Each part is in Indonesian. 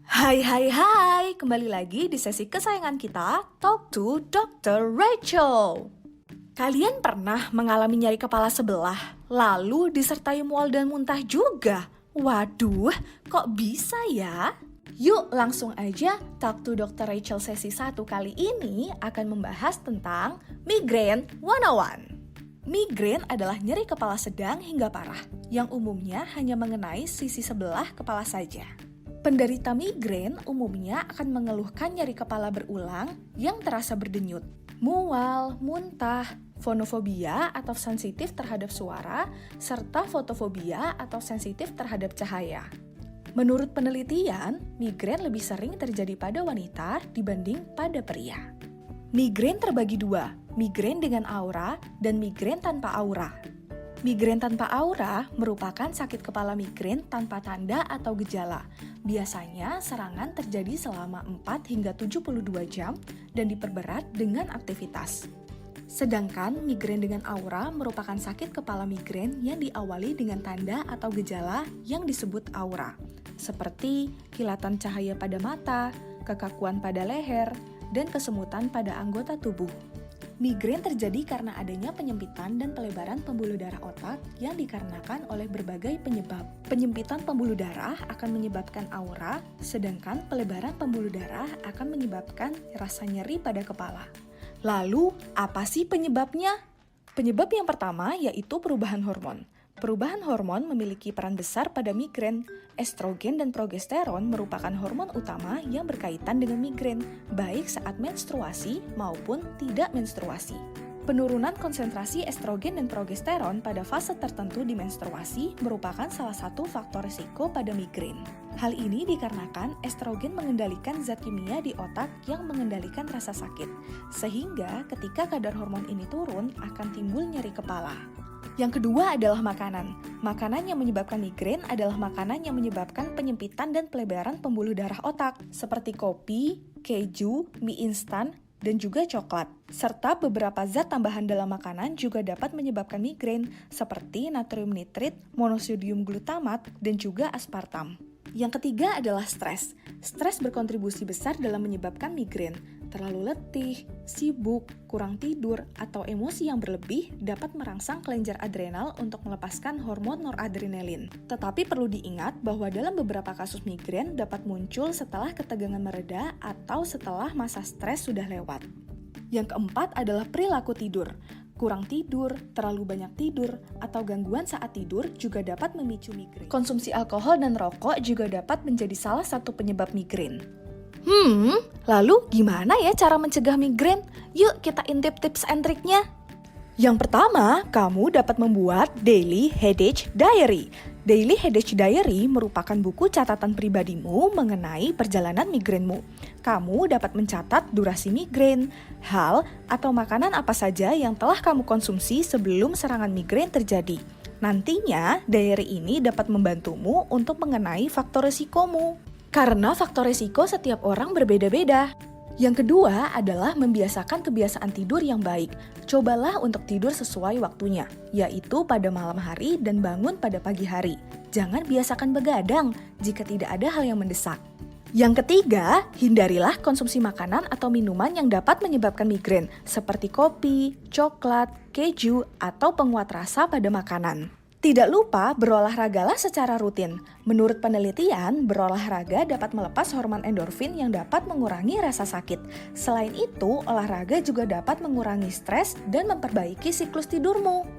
Hai, kembali lagi di sesi kesayangan kita, Talk to Dr. Rachel. Kalian pernah mengalami nyeri kepala sebelah, lalu disertai mual dan muntah juga? Waduh, kok bisa ya? Yuk langsung aja, Talk to Dr. Rachel sesi 1 kali ini akan membahas tentang Migraine 101. Migrain adalah nyeri kepala sedang hingga parah, yang umumnya hanya mengenai sisi sebelah kepala saja. Penderita migrain umumnya akan mengeluhkan nyeri kepala berulang yang terasa berdenyut, mual, muntah, fonofobia atau sensitif terhadap suara, serta fotofobia atau sensitif terhadap cahaya. Menurut penelitian, migrain lebih sering terjadi pada wanita dibanding pada pria. Migrain terbagi dua, migrain dengan aura dan migrain tanpa aura. Migrain tanpa aura merupakan sakit kepala migrain tanpa tanda atau gejala. Biasanya serangan terjadi selama 4 hingga 72 jam dan diperberat dengan aktivitas. Sedangkan migrain dengan aura merupakan sakit kepala migrain yang diawali dengan tanda atau gejala yang disebut aura, seperti kilatan cahaya pada mata, kekakuan pada leher, dan kesemutan pada anggota tubuh. Migrain terjadi karena adanya penyempitan dan pelebaran pembuluh darah otak yang dikarenakan oleh berbagai penyebab. Penyempitan pembuluh darah akan menyebabkan aura, sedangkan pelebaran pembuluh darah akan menyebabkan rasa nyeri pada kepala. Lalu, apa sih penyebabnya? Penyebab yang pertama yaitu perubahan hormon. Perubahan hormon memiliki peran besar pada migrain. Estrogen dan progesteron merupakan hormon utama yang berkaitan dengan migrain, baik saat menstruasi maupun tidak menstruasi. Penurunan konsentrasi estrogen dan progesteron pada fase tertentu di menstruasi merupakan salah satu faktor risiko pada migrain. Hal ini dikarenakan estrogen mengendalikan zat kimia di otak yang mengendalikan rasa sakit, sehingga ketika kadar hormon ini turun akan timbul nyeri kepala. Yang kedua adalah makanan. Makanan yang menyebabkan migrain adalah makanan yang menyebabkan penyempitan dan pelebaran pembuluh darah otak, seperti kopi, keju, mie instan, dan juga coklat. Serta beberapa zat tambahan dalam makanan juga dapat menyebabkan migrain, seperti natrium nitrit, monosodium glutamat, dan juga aspartam. Yang ketiga adalah stres. Stres berkontribusi besar dalam menyebabkan migrain. Terlalu letih, sibuk, kurang tidur, atau emosi yang berlebih dapat merangsang kelenjar adrenal untuk melepaskan hormon noradrenalin. Tetapi perlu diingat bahwa dalam beberapa kasus migrain dapat muncul setelah ketegangan mereda atau setelah masa stres sudah lewat. Yang keempat adalah perilaku tidur. Kurang tidur, terlalu banyak tidur, atau gangguan saat tidur juga dapat memicu migrain. Konsumsi alkohol dan rokok juga dapat menjadi salah satu penyebab migrain. Lalu gimana ya cara mencegah migrain? Yuk kita intip tips and triknya. Yang pertama, kamu dapat membuat Daily Headache Diary. Daily Headache Diary merupakan buku catatan pribadimu mengenai perjalanan migrainmu. Kamu dapat mencatat durasi migrain, hal atau makanan apa saja yang telah kamu konsumsi sebelum serangan migrain terjadi. Nantinya, diary ini dapat membantumu untuk mengenai faktor risikomu. Karena faktor risiko setiap orang berbeda-beda. Yang kedua adalah membiasakan kebiasaan tidur yang baik. Cobalah untuk tidur sesuai waktunya, yaitu pada malam hari dan bangun pada pagi hari. Jangan biasakan begadang jika tidak ada hal yang mendesak. Yang ketiga, hindarilah konsumsi makanan atau minuman yang dapat menyebabkan migrain, seperti kopi, coklat, keju, atau penguat rasa pada makanan. Tidak lupa berolahragalah secara rutin. Menurut penelitian, berolahraga dapat melepas hormon endorfin yang dapat mengurangi rasa sakit. Selain itu, olahraga juga dapat mengurangi stres dan memperbaiki siklus tidurmu.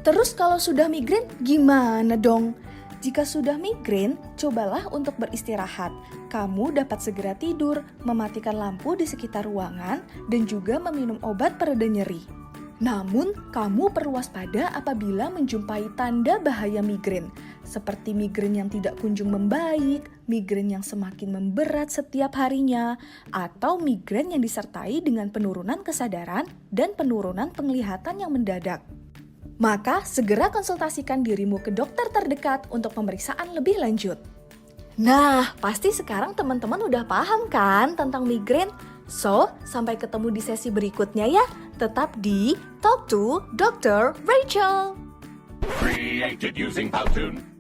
Terus kalau sudah migrain, gimana dong? Jika sudah migrain, cobalah untuk beristirahat. Kamu dapat segera tidur, mematikan lampu di sekitar ruangan, dan juga meminum obat pereda nyeri. Namun, kamu perlu waspada apabila menjumpai tanda bahaya migrain, seperti migrain yang tidak kunjung membaik, migrain yang semakin memberat setiap harinya, atau migrain yang disertai dengan penurunan kesadaran dan penurunan penglihatan yang mendadak. Maka, segera konsultasikan dirimu ke dokter terdekat untuk pemeriksaan lebih lanjut. Nah, pasti sekarang teman-teman udah paham kan tentang migrain? So, sampai ketemu di sesi berikutnya ya. Tetap di Talk to Dr. Rachel. Created using Powtoon.